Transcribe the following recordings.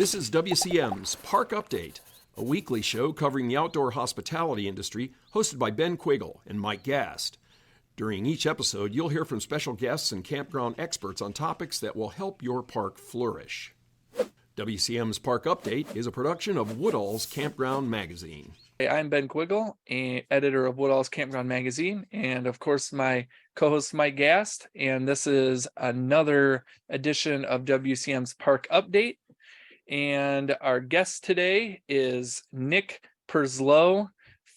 This is WCM's Park Update, a weekly show covering the outdoor hospitality industry, hosted by Ben Quiggle and Mike Gast. During each episode, you'll hear from special guests and campground experts on topics that will help your park flourish. WCM's Park Update is a production of Woodall's Campground Magazine. Hey, I'm Ben Quiggle, editor of Woodall's Campground Magazine, and of course my co-host Mike Gast, and this is another edition of WCM's Park Update. And our guest today is Nick Purslow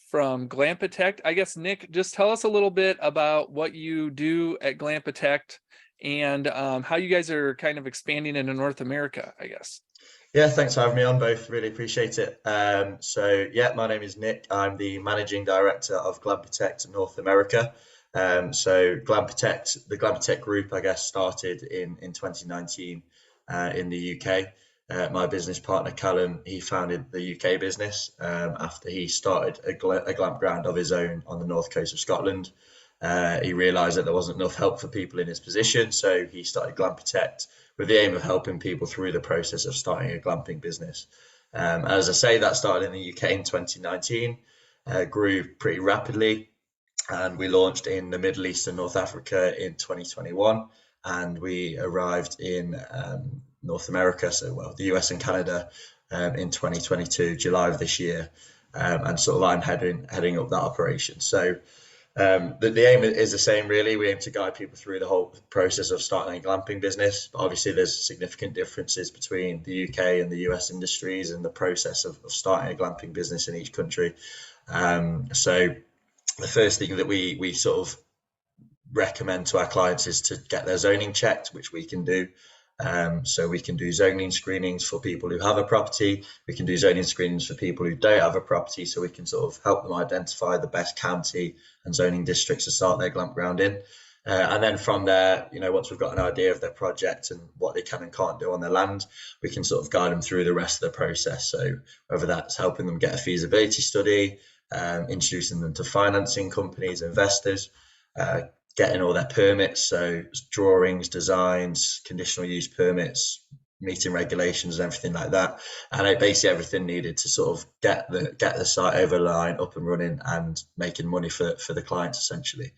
from Glampitect. I guess, Nick, just tell us a little bit about what you do at Glampitect and how you guys are kind of expanding into North America, I guess. Yeah, thanks for having me on both. Really appreciate it. My name is Nick. I'm the managing director of Glampitect North America. The Glampitect group, I guess, started in 2019 in the UK. My business partner, Callum, he founded the UK business after he started a glamp ground of his own on the north coast of Scotland. He realised that there wasn't enough help for people in his position, so he started Glampitect with the aim of helping people through the process of starting a glamping business. As I say, that started in the UK in 2019, grew pretty rapidly, and we launched in the Middle East and North Africa in 2021, and we arrived in North America, the US and Canada in 2022, July of this year, and sort of I'm heading up that operation. So the aim is the same, really. We aim to guide people through the whole process of starting a glamping business. But obviously, there's significant differences between the UK and the US industries and the process of starting a glamping business in each country. So the first thing that we sort of recommend to our clients is to get their zoning checked, which we can do. So we can do zoning screenings for people who have a property. We can do zoning screenings for people who don't have a property, so we can sort of help them identify the best county and zoning districts to start their glamp ground in. And then from there, once we've got an idea of their project and what they can and can't do on their land, we can sort of guide them through the rest of the process. So whether that's helping them get a feasibility study, introducing them to financing companies, investors, getting all their permits, so drawings, designs, conditional use permits, meeting regulations and everything like that, and basically everything needed to sort of get the site over the line, up and running and making money for the clients, essentially.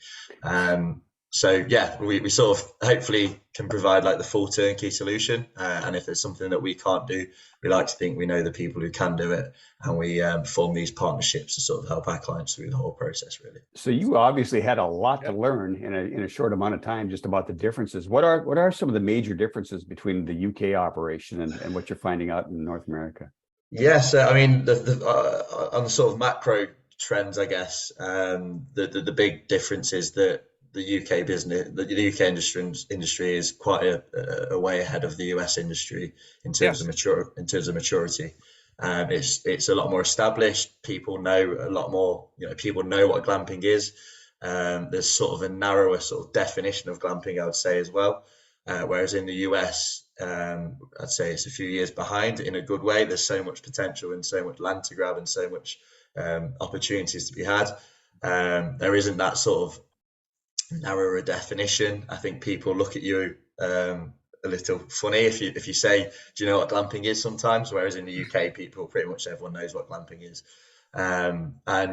We sort of hopefully can provide like the full turnkey solution, and if there's something that we can't do, we like to think we know the people who can do it, and we form these partnerships to sort of help our clients through the whole process, really. So you obviously had a lot to learn in a short amount of time just about the differences. What are some of the major differences between the UK operation and what you're finding out in North America? Yes, I mean, on the sort of macro trends, I guess, the big difference is that the UK business, the UK industry is quite a way ahead of the US industry in terms of maturity. It's a lot more established. People know a lot more. People know what glamping is. There's sort of a narrower sort of definition of glamping, I would say, as well. Whereas in the US, I'd say it's a few years behind in a good way. There's so much potential and so much land to grab and so much opportunities to be had. There isn't that sort of narrower definition. I think people look at you a little funny if you say, do you know what glamping is sometimes? Whereas in the UK, pretty much everyone knows what glamping is. That's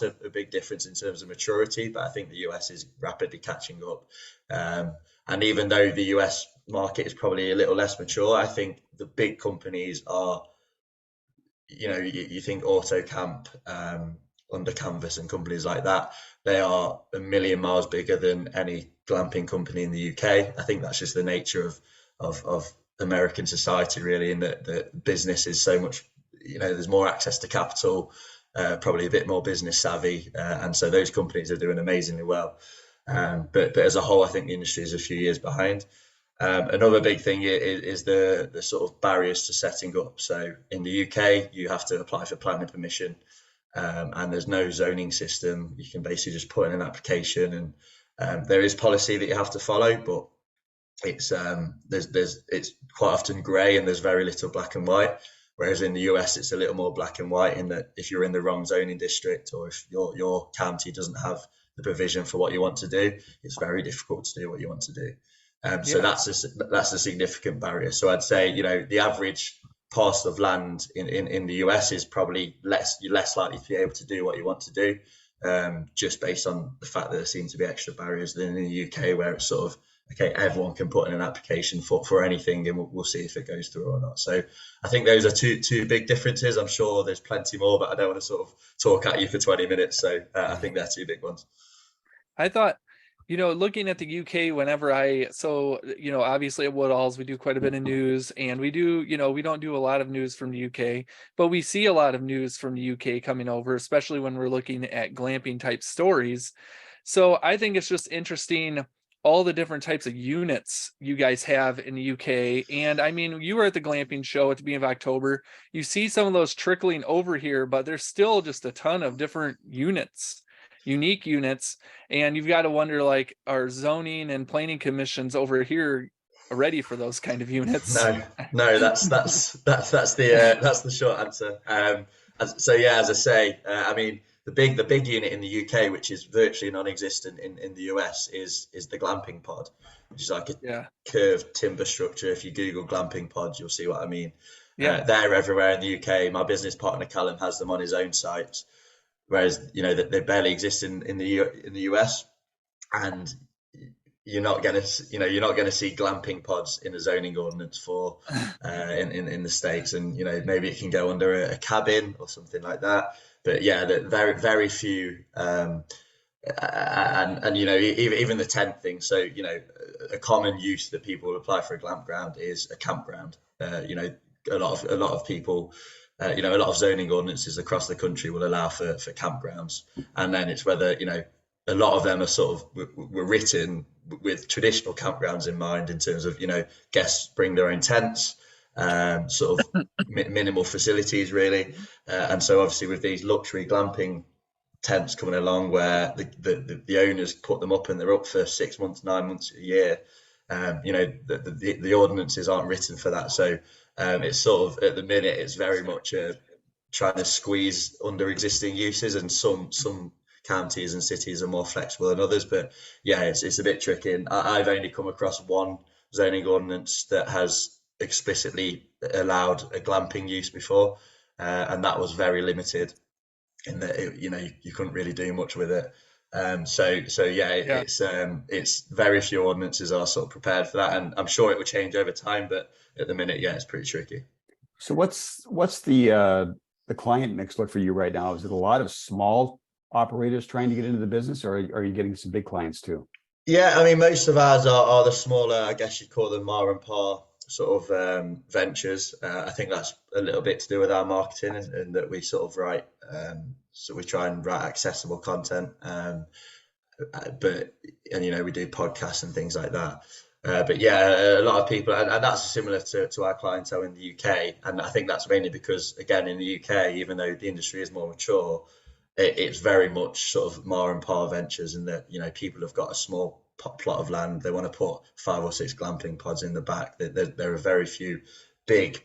a big difference in terms of maturity, but I think the US is rapidly catching up. And even though the US market is probably a little less mature, I think the big companies are, you think AutoCamp, Under Canvas and companies like that, they are a million miles bigger than any glamping company in the UK. I think that's just the nature of American society, really, in that the business is so much, there's more access to capital, probably a bit more business savvy, and so those companies are doing amazingly well. But as a whole, I think the industry is a few years behind. Another big thing is the sort of barriers to setting up. So in the UK, you have to apply for planning permission. And there's no zoning system. You can basically just put in an application, and there is policy that you have to follow, but it's quite often grey and there's very little black and white. Whereas in the US, it's a little more black and white in that if you're in the wrong zoning district or if your county doesn't have the provision for what you want to do, it's very difficult to do what you want to do. So Yeah. that's a significant barrier. So I'd say, the average parcel of land in the US is probably you're less likely to be able to do what you want to do, just based on the fact that there seem to be extra barriers than in the UK, where it's sort of, okay, everyone can put in an application for anything, and we'll see if it goes through or not. So I think those are two big differences. I'm sure there's plenty more, but I don't want to sort of talk at you for 20 minutes. So I think they're two big ones. I thought, looking at the UK, obviously at Woodall's, we do quite a bit of news, and we don't do a lot of news from the UK, but we see a lot of news from the UK coming over, especially when we're looking at glamping type stories. So I think it's just interesting, all the different types of units you guys have in the UK. And I mean, you were at the glamping show at the beginning of October. You see some of those trickling over here, but there's still just a ton of different unique units. And you've got to wonder, like, are zoning and planning commissions over here ready for those kind of units? No, that's the short answer. As I say, I mean, the big unit in the UK, which is virtually non-existent in the US, is the glamping pod, which is like a curved timber structure. If you Google glamping pods, you'll see what I mean. They're everywhere in the UK. My business partner Callum has them on his own site, whereas they barely exist in the US, and you're not going to see glamping pods in a zoning ordinance for in the States, and maybe it can go under a cabin or something like that. But very very few, and even the tent thing. So a common use that people will apply for a glamp ground is a campground. A lot of people. A lot of zoning ordinances across the country will allow for campgrounds, and then it's whether a lot of them are sort of were written with traditional campgrounds in mind, in terms of guests bring their own tents, sort of minimal facilities really, and so obviously with these luxury glamping tents coming along, where the owners put them up and they're up for 6 months, 9 months, a year, the ordinances aren't written for that. So it's sort of, at the minute, it's very much trying to squeeze under existing uses, and some counties and cities are more flexible than others. But it's a bit tricky. And I've only come across one zoning ordinance that has explicitly allowed a glamping use before, and that was very limited in that you couldn't really do much with it. It's very few ordinances are sort of prepared for that, and I'm sure it will change over time, but at the minute, it's pretty tricky. So what's the client mix look for you right now? Is it a lot of small operators trying to get into the business, or are you getting some big clients too? Yeah, I mean, most of ours are the smaller, I guess you'd call them ma and pa sort of ventures. I think that's a little bit to do with our marketing, and that we sort of write, so we try and write accessible content, we do podcasts and things like that. A lot of people, and that's similar to our clientele in the UK, and I think that's mainly because, again, in the UK, even though the industry is more mature, it's very much sort of ma and pa ventures, in that people have got a small plot of land, they want to put 5 or 6 glamping pods in the back. There are very few big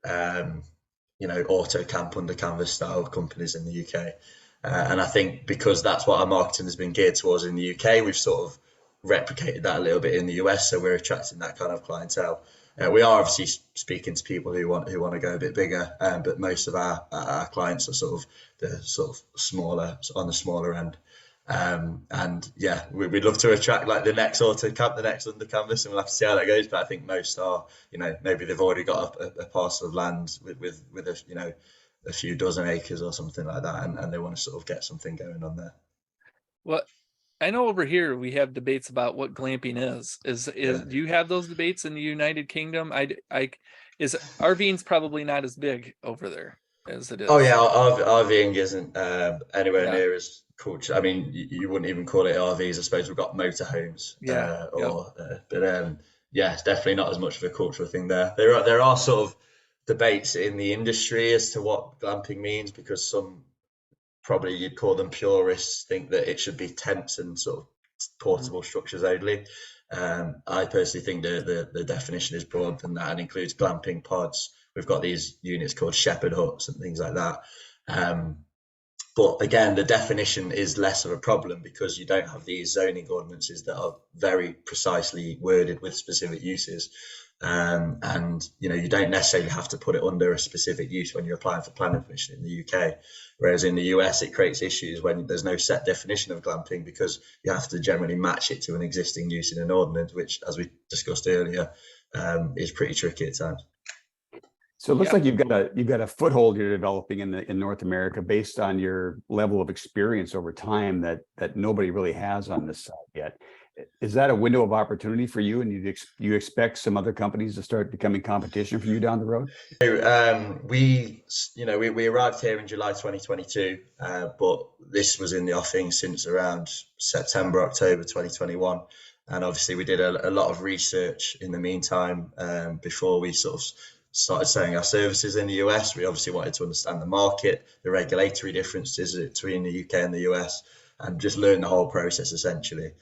auto camp under canvas style companies in the UK, and I think because that's what our marketing has been geared towards in the UK, we've sort of replicated that a little bit in the US, so we're attracting that kind of clientele. We are obviously speaking to people who want to go a bit bigger, but most of our clients are sort of the sort of smaller, on the smaller end. We'd love to attract like the next auto camp, the next under canvas, and we'll have to see how that goes. But I think most are, maybe they've already got a parcel of land with a few dozen acres or something like that, and they want to sort of get something going on there. Well, I know over here we have debates about what glamping is. Do you have those debates in the United Kingdom? Is RVing's probably not as big over there as it is. Oh yeah, RVing isn't anywhere near as culture. I mean, you wouldn't even call it RVs. I suppose we've got motorhomes. It's definitely not as much of a cultural thing there. There are sort of debates in the industry as to what glamping means, because some, probably you'd call them purists, think that it should be tents and sort of portable structures only. I personally think the definition is broader than that and includes glamping pods. We've got these units called shepherd huts and things like that. But again, the definition is less of a problem because you don't have these zoning ordinances that are very precisely worded with specific uses. And you don't necessarily have to put it under a specific use when you're applying for planning permission in the UK. Whereas in the US, it creates issues when there's no set definition of glamping because you have to generally match it to an existing use in an ordinance, which, as we discussed earlier, is pretty tricky at times. So it looks like you've got a foothold you're developing in North America based on your level of experience over time that nobody really has on this side yet. Is that a window of opportunity for you, and you expect some other companies to start becoming competition for you down the road? So, we arrived here in July 2022, but this was in the offing since around September, October 2021. And obviously we did a lot of research in the meantime before we sort of started selling our services in the US. We obviously wanted to understand the market, the regulatory differences between the UK and the US, and just learn the whole process essentially.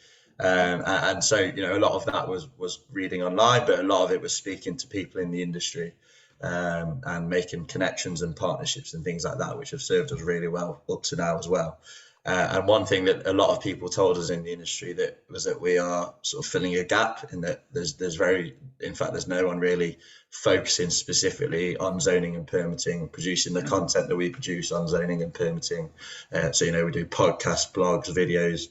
And so, a lot of that was reading online, but a lot of it was speaking to people in the industry and making connections and partnerships and things like that, which have served us really well up to now as well. And one thing that a lot of people told us in the industry that we are sort of filling a gap in that there's no one really focusing specifically on zoning and permitting, producing the content that we produce on zoning and permitting. So, we do podcasts, blogs, videos,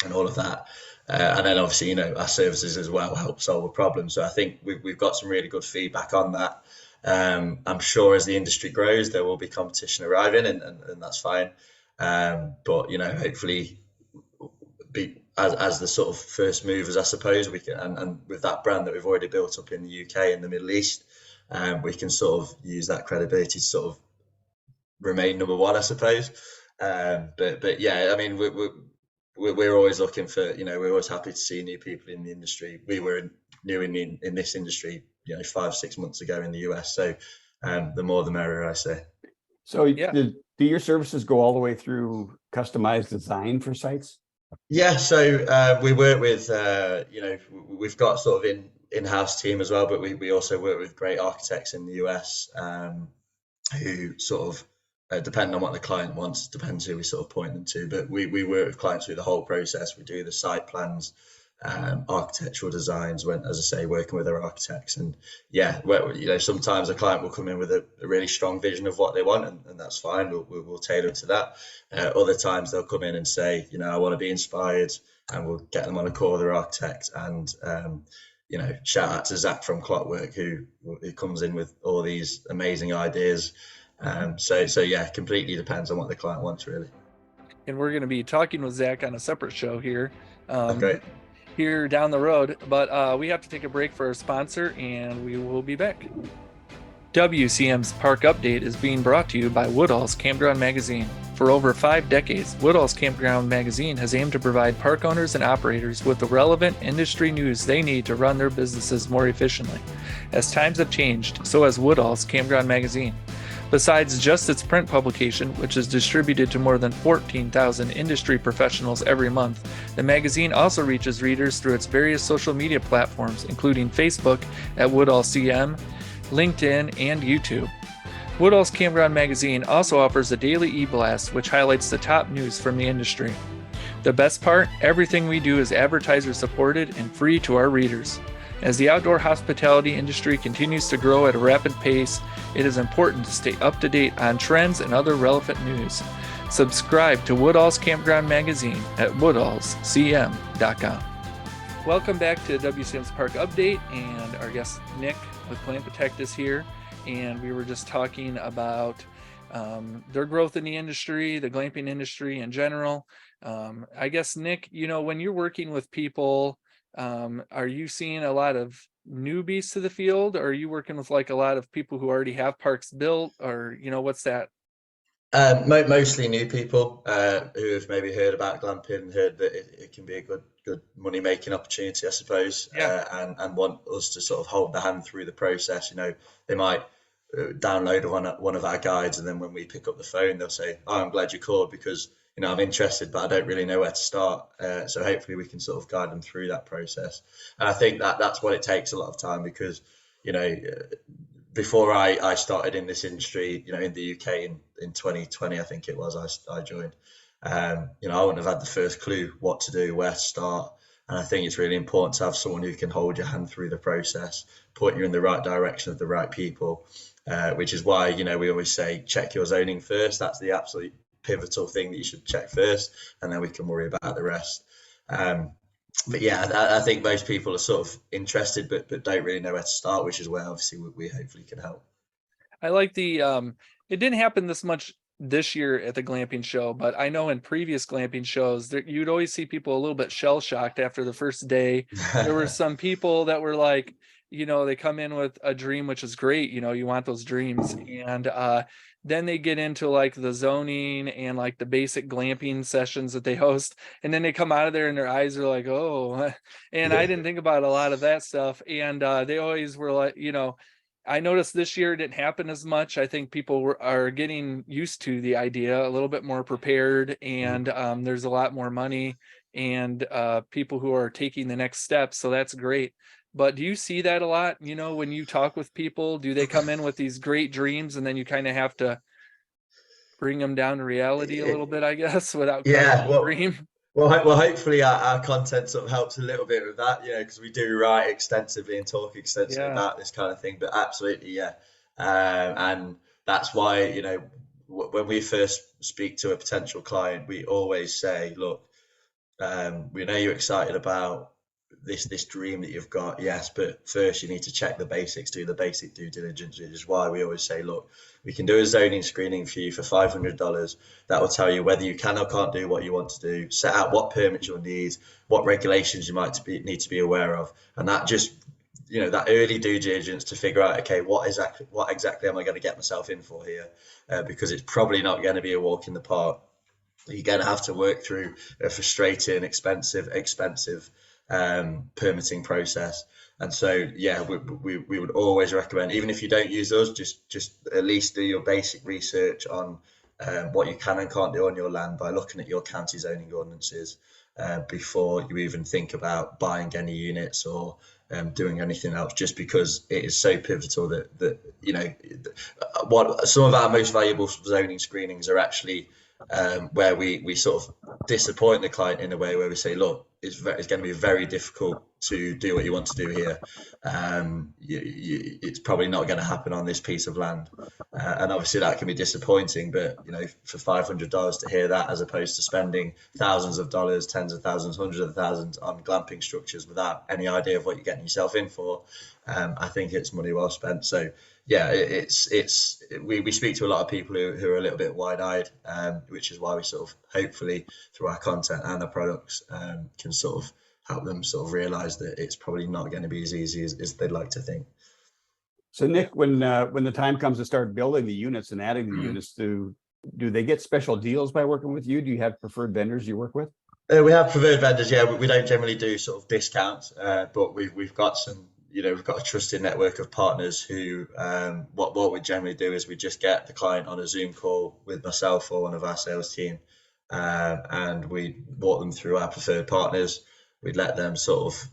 and all of that. And then obviously, our services as well help solve a problem. So I think we've got some really good feedback on that. I'm sure as the industry grows, there will be competition arriving, and that's fine. But hopefully, as the sort of first movers, I suppose we can, and with that brand that we've already built up in the UK and the Middle East, we can sort of use that credibility to sort of remain number one, I suppose. But yeah, I mean, we're always looking for, we're always happy to see new people in the industry. We were new in this industry, 5-6 months ago in the US. So the more the merrier, I say. So do your services go all the way through customized design for sites? Yeah. So we work with, we've got sort of in-house team as well, but we also work with great architects in the US who sort of, depending on what the client wants, depends who we sort of point them to. But we work with clients through the whole process. We do the site plans, architectural designs, as I say, working with our architects. And yeah, sometimes a client will come in with a really strong vision of what they want, and that's fine. We'll tailor to that. Other times they'll come in and say, I want to be inspired, and we'll get them on a call with their architect. And shout out to Zach from Clockwork who comes in with all these amazing ideas. So yeah, completely depends on what the client wants, really. And we're going to be talking with Zach on a separate show here, Okay. here down the road. But we have to take a break for our sponsor, and we will be back. WCM's Park Update is being brought to you by Woodall's Campground Magazine. For over 5 decades, Woodall's Campground Magazine has aimed to provide park owners and operators with the relevant industry news they need to run their businesses more efficiently. As times have changed, so has Woodall's Campground Magazine. Besides just its print publication, which is distributed to more than 14,000 industry professionals every month, the magazine also reaches readers through its various social media platforms, including Facebook at WCM, LinkedIn, and YouTube. Woodall's Campground Magazine also offers a daily e-blast which highlights the top news from the industry. The best part, everything we do is advertiser supported and free to our readers. As the outdoor hospitality industry continues to grow at a rapid pace, it is important to stay up to date on trends and other relevant news. Subscribe to Woodall's Campground Magazine at woodallscm.com. Welcome back to WCM's Park Update, and our guest Nick with Glampitect is here, and we were just talking about their growth in the industry, the glamping industry in general. I guess, Nick, when you're working with people, are you seeing a lot of newbies to the field, or are you working with like a lot of people who already have parks built, or what's that? Mostly new people who have maybe heard about glamping and heard that it can be a good money making opportunity, I suppose. Yeah. And want us to sort of hold the hand through the process. They might download one of our guides, and then when we pick up the phone, they'll say, "Oh, I'm glad you called because I'm interested, but I don't really know where to start." So hopefully we can sort of guide them through that process. And I think that's what it takes a lot of time because, before I started in this industry, in the UK in 2020, I think it was, I joined. I wouldn't have had the first clue what to do, where to start. And I think it's really important to have someone who can hold your hand through the process, point you in the right direction of the right people, which is why, we always say, check your zoning first. That's the absolute pivotal thing that you should check first, and then we can worry about the rest. But yeah, I think most people are sort of interested, but don't really know where to start, which is where obviously we hopefully can help. I like the it didn't happen this much this year at the glamping show, but I know in previous glamping shows that you'd always see people a little bit shell shocked after the first day. There were some people that were like, they come in with a dream, which is great, you want those dreams, and then they get into like the zoning and like the basic glamping sessions that they host, and then they come out of there and their eyes are like, oh, and I didn't think about a lot of that stuff, and they always were like, I noticed this year it didn't happen as much. I think people are getting used to the idea, a little bit more prepared, and there's a lot more money and people who are taking the next step. So that's great. But do you see that a lot? When you talk with people, do they come in with these great dreams and then you kind of have to bring them down to reality a little bit, I guess, without Yeah, crushing the dream? well, hopefully our content sort of helps a little bit with that, because we do write extensively and talk extensively Yeah. about this kind of thing. But absolutely, yeah, and that's why, when we first speak to a potential client, we always say, look, we know you're excited about this dream that you've got, yes, but first you need to check the basics, do the basic due diligence, which is why we always say, look, we can do a zoning screening for you for $500. That will tell you whether you can or can't do what you want to do, set out what permits you'll need, what regulations you might need to be aware of, and that just, that early due diligence to figure out, okay, what exactly am I going to get myself in for here, because it's probably not going to be a walk in the park. You're going to have to work through a frustrating, expensive permitting process. And so, yeah, we would always recommend, even if you don't use us, just at least do your basic research on what you can and can't do on your land by looking at your county zoning ordinances before you even think about buying any units or doing anything else, just because it is so pivotal that what some of our most valuable zoning screenings are actually where we sort of disappoint the client in a way where we say, look, it's going to be very difficult to do what you want to do here. It's probably not going to happen on this piece of land. And obviously that can be disappointing, but for $500 to hear that, as opposed to spending thousands of dollars, tens of thousands, hundreds of thousands on glamping structures without any idea of what you're getting yourself in for, I think it's money well spent. So yeah, we speak to a lot of people who are a little bit wide-eyed, which is why we sort of hopefully through our content and our products can sort of help them sort of realize that it's probably not going to be as easy as they'd like to think. So Nick, when the time comes to start building the units and adding the units, do they get special deals by working with you? Do you have preferred vendors you work with? We have preferred vendors, yeah. We don't generally do sort of discounts, but we've got some, we've got a trusted network of partners who, what we generally do is we just get the client on a Zoom call with myself or one of our sales team, and we walk them through our preferred partners. We'd let them sort of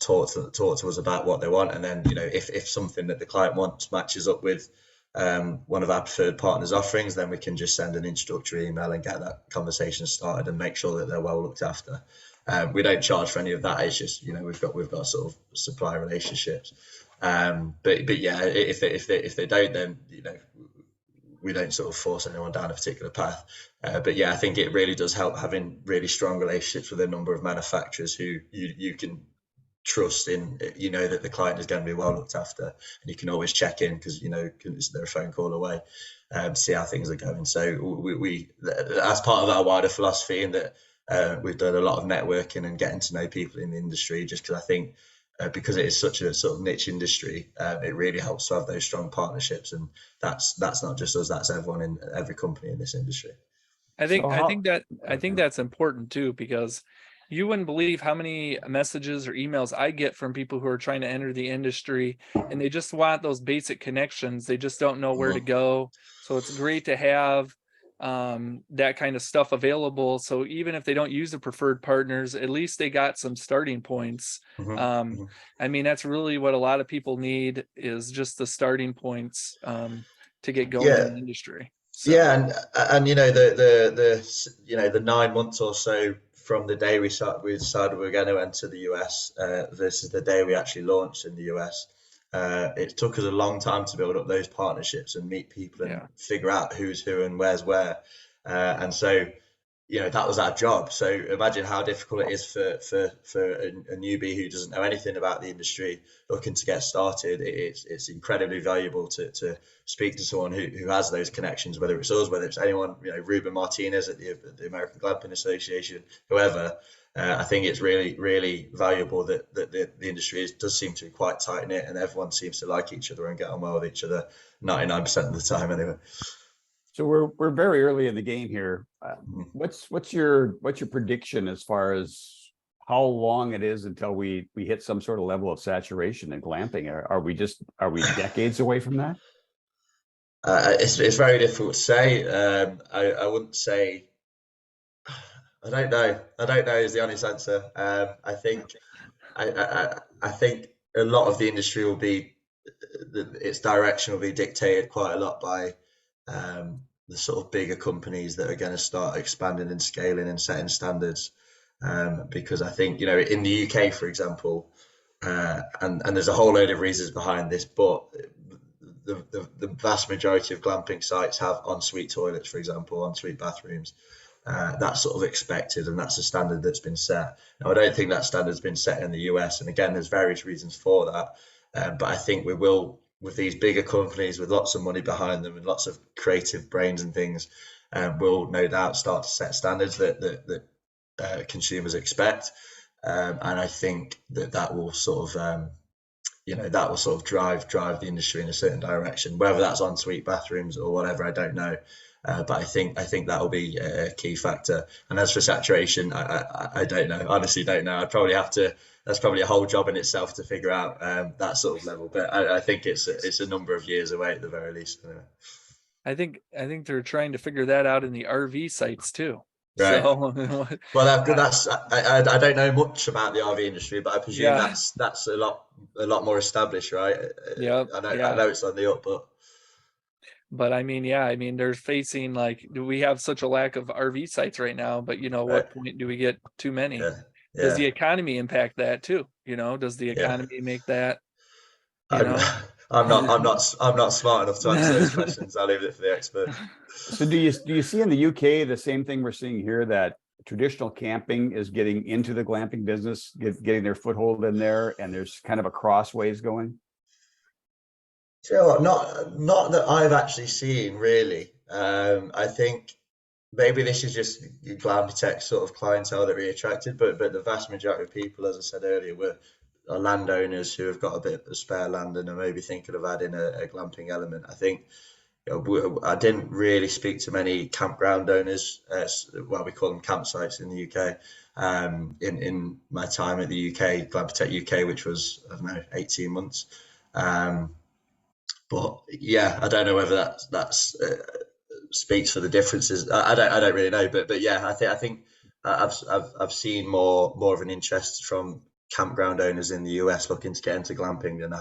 talk to us about what they want, and then if something that the client wants matches up with one of our preferred partners' offerings, then we can just send an introductory email and get that conversation started and make sure that they're well looked after. We don't charge for any of that. It's just we've got sort of supply relationships. But yeah, if they don't, then we don't sort of force anyone down a particular path. But yeah, I think it really does help having really strong relationships with a number of manufacturers who you can trust in, that the client is going to be well looked after, and you can always check in because they're a phone call away, see how things are going. So we as part of our wider philosophy, in that we've done a lot of networking and getting to know people in the industry, just because I think because it is such a sort of niche industry, it really helps to have those strong partnerships, and that's not just us, that's everyone in every company in this industry. I think that's important too, because you wouldn't believe how many messages or emails I get from people who are trying to enter the industry, and they just want those basic connections. They just don't know where to go. So it's great to have that kind of stuff available. So even if they don't use the preferred partners, at least they got some starting points. I mean, that's really what a lot of people need, is just the starting points to get going in the industry. So. Yeah, and you know the 9 months or so from the day we decided we were going to enter the US versus the day we actually launched in the US. It took us a long time to build up those partnerships and meet people and figure out who's who and where's where. And so, you know, that was our job. So imagine how difficult it is for a newbie who doesn't know anything about the industry looking to get started. It's incredibly valuable to speak to someone who has those connections, whether it's us, whether it's anyone, you know, Ruben Martinez at the American Glamping Association, whoever. I think it's really, really valuable that the industry does seem to be quite tight knit, and everyone seems to like each other and get on well with each other 99% of the time anyway. So we're very early in the game here. What's your prediction as far as how long it is until we hit some sort of level of saturation in glamping? Are we decades away from that? It's very difficult to say. I wouldn't say. I don't know. I don't know is the honest answer. I think I think a lot of the industry will be its direction will be dictated quite a lot by the sort of bigger companies that are going to start expanding and scaling and setting standards. Because I think, you know, in the UK, for example, and there's a whole load of reasons behind this, but the vast majority of glamping sites have ensuite toilets, for example, ensuite bathrooms. That's sort of expected, and that's a standard that's been set. Now, I don't think that standard's been set in the US, and again, there's various reasons for that. But I think we will, with these bigger companies with lots of money behind them and lots of creative brains and things, will no doubt start to set standards that consumers expect. And I think that will sort of, you know, that will sort of drive the industry in a certain direction. Whether that's ensuite bathrooms or whatever, I don't know. But I think that will be a key factor. And as for saturation, I don't know. Honestly, don't know. I'd probably have to. That's probably a whole job in itself to figure out that sort of level. But I think it's a number of years away at the very least. I think they're trying to figure that out in the RV sites too. Right. So, well, that's I don't know much about the RV industry, but I presume that's a lot more established, right? Yeah. I know it's on the up, but I mean, they're facing, like, do we have such a lack of RV sites right now? But you know, what point do we get too many? Yeah. Does the economy impact that too? You know, does the economy make that? You know, I'm not smart enough to answer those questions. I'll leave it for the experts. So do you see in the UK the same thing we're seeing here, that traditional camping is getting into the glamping business, getting their foothold in there, and there's kind of a crossways going? Do you know what? Not that I've actually seen really. I think maybe this is just Glampitect sort of clientele that we attracted, but the vast majority of people, as I said earlier, are landowners who have got a bit of spare land and are maybe thinking of adding a glamping element. I think, you know, I didn't really speak to many campground owners, well, we call them campsites in the UK, in my time at the UK, Glampitect UK, which was, I don't know, 18 months. But yeah, I don't know whether that's speaks for the differences. I don't really know, but yeah, I think I've seen more of an interest from campground owners in the US looking to get into glamping than I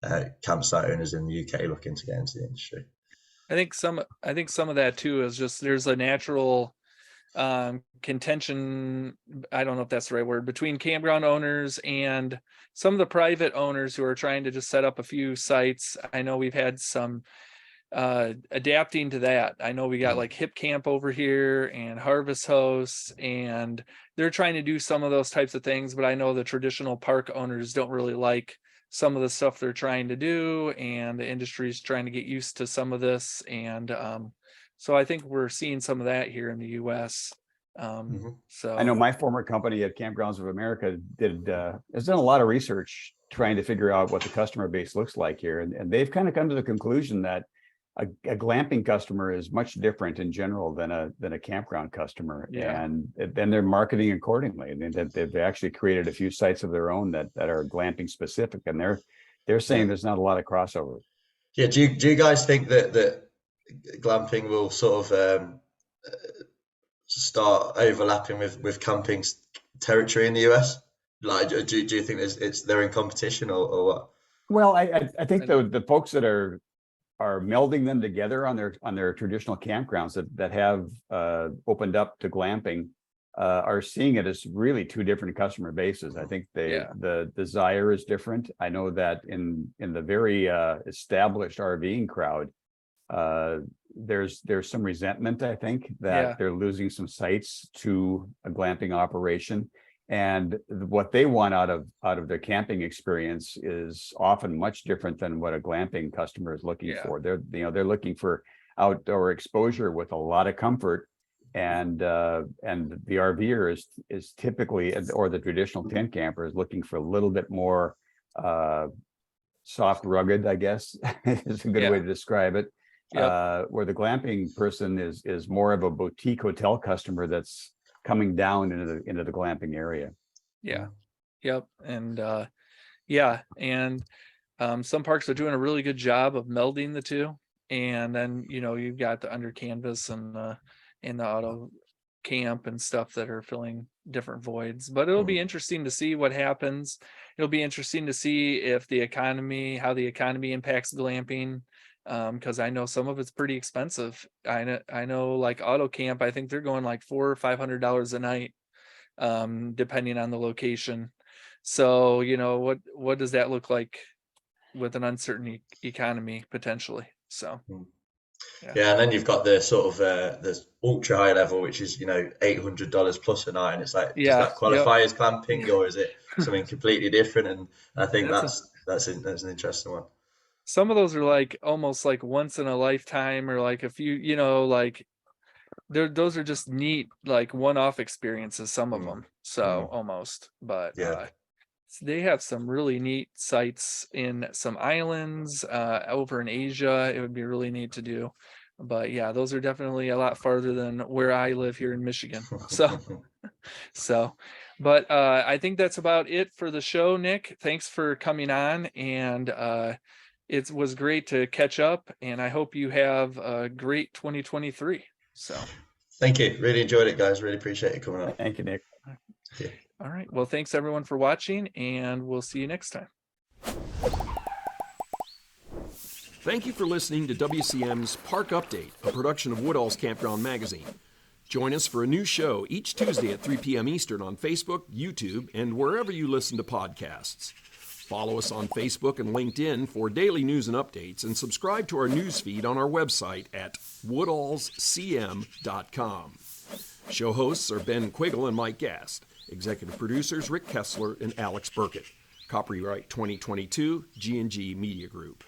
have campsite owners in the UK looking to get into the industry. I think some of that too is just there's a natural contention, I don't know if that's the right word, between campground owners and some of the private owners who are trying to just set up a few sites. I know we've had some adapting to that. I know we got like Hip Camp over here and Harvest Hosts, and they're trying to do some of those types of things, but I know the traditional park owners don't really like some of the stuff they're trying to do, and the industry's trying to get used to some of this. And so I think we're seeing some of that here in the US. So I know my former company at Campgrounds of America has done a lot of research trying to figure out what the customer base looks like here. And they've kind of come to the conclusion that a glamping customer is much different in general than a campground customer. And then they're marketing accordingly. I mean, they've actually created a few sites of their own that are glamping specific, and they're saying there's not a lot of crossover. Yeah, do you guys think that glamping will sort of start overlapping with camping's territory in the US? Like, do you think they're in competition or what? Well, I think the folks that are melding them together on their traditional campgrounds that have opened up to glamping are seeing it as really two different customer bases. I think the desire is different. I know that in the very established RVing crowd, there's some resentment, I think, that they're losing some sites to a glamping operation. And what they want out of their camping experience is often much different than what a glamping customer is looking for. They're looking for outdoor exposure with a lot of comfort, and the RVer is typically, or the traditional tent camper is looking for a little bit more soft, rugged, I guess is a good way to describe it. Where the glamping person is more of a boutique hotel customer that's coming down into the glamping area. And some parks are doing a really good job of melding the two. And then you've got the under canvas and the auto camp and stuff that are filling different voids. But it'll be interesting to see what happens. It'll be interesting to see if how the economy impacts glamping. Because I know some of it's pretty expensive. I know like auto camp, I think they're going like $400 or $500 a night, depending on the location. So what does that look like with an uncertain economy potentially? So and then you've got the sort of the ultra high level, which is $800 plus a night, and it's like, does that qualify as glamping, or is it something completely different? And I think that's an interesting one. Some of those are like almost like once in a lifetime, or like a few, like those are just neat, like one-off experiences, some of them. So almost, but they have some really neat sites in some islands over in Asia. It would be really neat to do. But those are definitely a lot farther than where I live here in Michigan. But I think that's about it for the show, Nick. Thanks for coming on, and it was great to catch up, and I hope you have a great 2023. So thank you. Really enjoyed it, guys. Really appreciate you coming on. Thank you, Nick. Yeah. All right. Well, thanks everyone for watching, and we'll see you next time. Thank you for listening to WCM's Park Update, a production of Woodall's Campground Magazine. Join us for a new show each Tuesday at 3 p.m. Eastern on Facebook, YouTube, and wherever you listen to podcasts. Follow us on Facebook and LinkedIn for daily news and updates, and subscribe to our news feed on our website at woodallscm.com. Show hosts are Ben Quiggle and Mike Gast. Executive producers Rick Kessler and Alex Burkett. Copyright 2022, G&G Media Group.